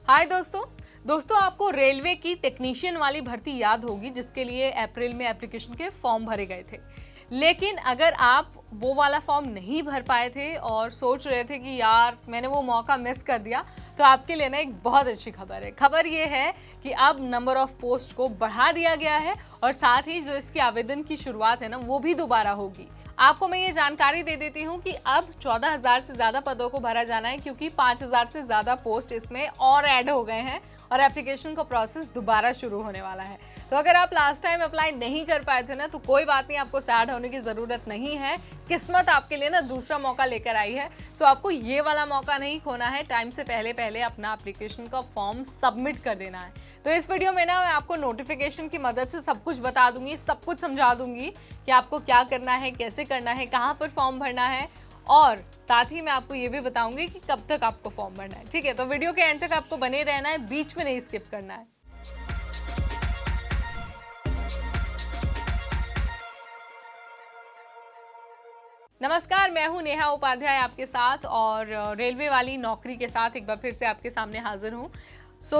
हाय दोस्तों आपको रेलवे की टेक्नीशियन वाली भर्ती याद होगी जिसके लिए अप्रैल में एप्लीकेशन के फॉर्म भरे गए थे। लेकिन अगर आप वो वाला फॉर्म नहीं भर पाए थे और सोच रहे थे कि यार मैंने वो मौका मिस कर दिया, तो आपके लिए ना एक बहुत अच्छी खबर है। खबर ये है कि अब नंबर ऑफ पोस्ट को बढ़ा दिया गया है और साथ ही जो इसके आवेदन की शुरुआत है ना वो भी दोबारा होगी। आपको मैं ये जानकारी दे देती हूँ कि अब 14,000 से ज़्यादा पदों को भरा जाना है क्योंकि 5,000 से ज़्यादा पोस्ट इसमें और ऐड हो गए हैं और एप्लीकेशन का प्रोसेस दोबारा शुरू होने वाला है। तो अगर आप लास्ट टाइम अप्लाई नहीं कर पाए थे ना तो कोई बात नहीं, आपको सैड होने की ज़रूरत नहीं है। किस्मत आपके लिए ना दूसरा मौका लेकर आई है। सो आपको ये वाला मौका नहीं खोना है, टाइम से पहले अपना एप्लीकेशन का फॉर्म सबमिट कर देना है। तो इस वीडियो में ना मैं आपको नोटिफिकेशन की मदद से सब कुछ बता दूंगी, सब कुछ समझा दूंगी कि आपको क्या करना है, कैसे करना है, कहाँ पर फॉर्म भरना है और साथ ही मैं आपको ये भी बताऊंगी कि कब तक आपको फॉर्म भरना है। ठीक है, तो वीडियो के एंड तक आपको बने रहना है, बीच में नहीं स्किप करना है। नमस्कार, मैं हूं नेहा उपाध्याय आपके साथ और रेलवे वाली नौकरी के साथ एक बार फिर से आपके सामने हाजिर हूं।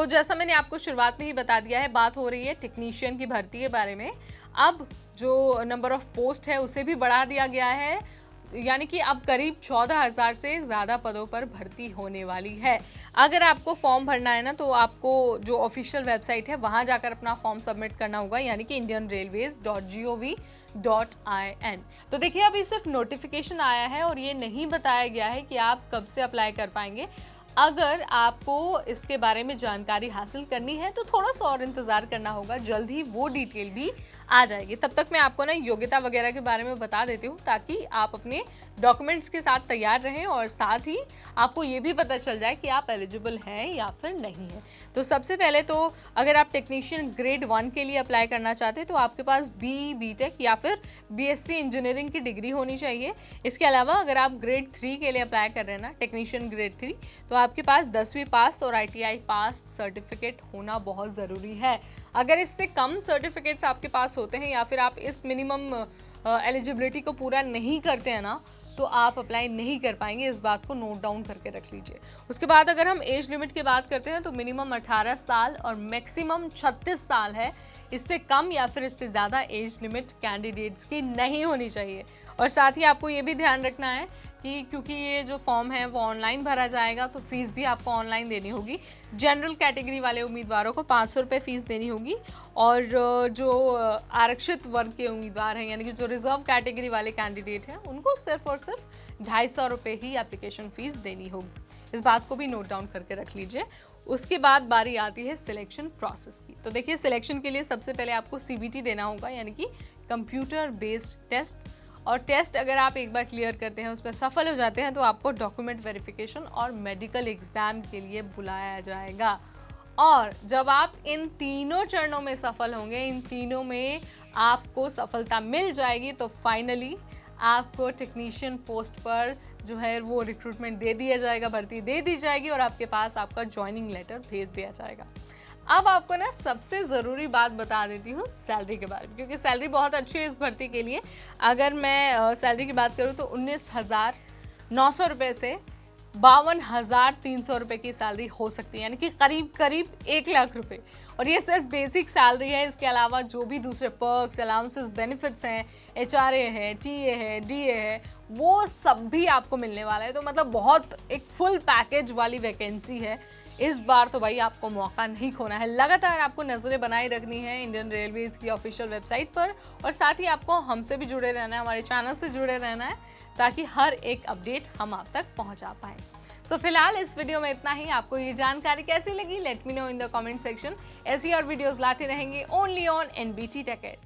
जैसा मैंने आपको शुरुआत में ही बता दिया है, बात हो रही है टेक्नीशियन की भर्ती के बारे में। अब जो नंबर ऑफ पोस्ट है उसे भी बढ़ा दिया गया है, यानी कि अब करीब 14,000 से ज़्यादा पदों पर भर्ती होने वाली है। अगर आपको फॉर्म भरना है ना तो आपको जो ऑफिशियल वेबसाइट है वहाँ जाकर अपना फॉर्म सबमिट करना होगा, यानी कि indianrailways.gov.in। तो देखिए अभी सिर्फ नोटिफिकेशन आया है और ये नहीं बताया गया है कि आप कब से अप्लाई कर पाएंगे। अगर आपको इसके बारे में जानकारी हासिल करनी है तो थोड़ा सा और इंतज़ार करना होगा, जल्द ही वो डिटेल भी आ जाएगी। तब तक मैं आपको ना योग्यता वगैरह के बारे में बता देती हूँ ताकि आप अपने डॉक्यूमेंट्स के साथ तैयार रहें और साथ ही आपको ये भी पता चल जाए कि आप एलिजिबल हैं या फिर नहीं है। तो सबसे पहले तो अगर आप टेक्नीशियन ग्रेड 1 के लिए अप्लाई करना चाहते हैं तो आपके पास BTech या फिर BSc इंजीनियरिंग की डिग्री होनी चाहिए। इसके अलावा अगर आप ग्रेड 3 के लिए अप्लाई कर रहे हैं ना, टेक्नीशियन ग्रेड 3, तो आपके पास 10वीं पास और ITI पास सर्टिफिकेट होना बहुत ज़रूरी है। अगर इससे कम सर्टिफिकेट्स आपके पास होते हैं या फिर आप इस मिनिमम एलिजिबिलिटी को पूरा नहीं करते हैं ना तो आप अप्लाई नहीं कर पाएंगे। इस बात को नोट डाउन करके रख लीजिए। उसके बाद अगर हम एज लिमिट की बात करते हैं तो मिनिमम 18 साल और मैक्सिमम 36 साल है। इससे कम या फिर इससे ज़्यादा एज लिमिट कैंडिडेट्स की नहीं होनी चाहिए। और साथ ही आपको ये भी ध्यान रखना है कि क्योंकि ये जो फॉर्म है वो ऑनलाइन भरा जाएगा तो फीस भी आपको ऑनलाइन देनी होगी। जनरल कैटेगरी वाले उम्मीदवारों को 500 रुपये फ़ीस देनी होगी और जो आरक्षित वर्ग के उम्मीदवार हैं यानी कि जो रिजर्व कैटेगरी वाले कैंडिडेट हैं उनको सिर्फ और सिर्फ 250 रुपये ही एप्लीकेशन फ़ीस देनी होगी। इस बात को भी नोट डाउन करके रख लीजिए। उसके बाद बारी आती है सिलेक्शन प्रोसेस की। तो देखिए सिलेक्शन के लिए सबसे पहले आपको CBT देना होगा, यानी कि कंप्यूटर बेस्ड टेस्ट। और टेस्ट अगर आप एक बार क्लियर करते हैं, उसमें सफल हो जाते हैं तो आपको डॉक्यूमेंट वेरिफिकेशन और मेडिकल एग्जाम के लिए बुलाया जाएगा। और जब आप इन तीनों चरणों में सफल होंगे, इन तीनों में आपको सफलता मिल जाएगी तो फाइनली आपको टेक्नीशियन पोस्ट पर जो है वो रिक्रूटमेंट दे दिया जाएगा, भर्ती दे दी जाएगी और आपके पास आपका ज्वाइनिंग लेटर भेज दिया जाएगा। अब आपको ना सबसे ज़रूरी बात बता देती हूँ सैलरी के बारे में, क्योंकि सैलरी बहुत अच्छी है इस भर्ती के लिए। अगर मैं सैलरी की बात करूँ तो 19,900 रुपये से 52,300 रुपये की सैलरी हो सकती है, यानी कि करीब करीब 1 लाख रुपये। और ये सिर्फ बेसिक सैलरी है। इसके अलावा जो भी दूसरे पर्क्स, अलाउंसेस, बेनिफिट्स हैं, HRA है, TA है, DA है, वो सब भी आपको मिलने वाला है। तो मतलब बहुत एक फुल पैकेज वाली वैकेंसी है। इस बार तो भाई आपको मौका नहीं खोना है। लगातार आपको नज़रें बनाए रखनी है इंडियन रेलवेज़ की ऑफिशियल वेबसाइट पर और साथ ही आपको हमसे भी जुड़े रहना है, हमारे चैनल से जुड़े रहना है ताकि हर एक अपडेट हम आप तक पहुंचा पाएँ। फिलहाल इस वीडियो में इतना ही। आपको ये जानकारी कैसी लगी, let me know in the comment section. ऐसी और वीडियोस लाते रहेंगे only on NBT Tech Ed।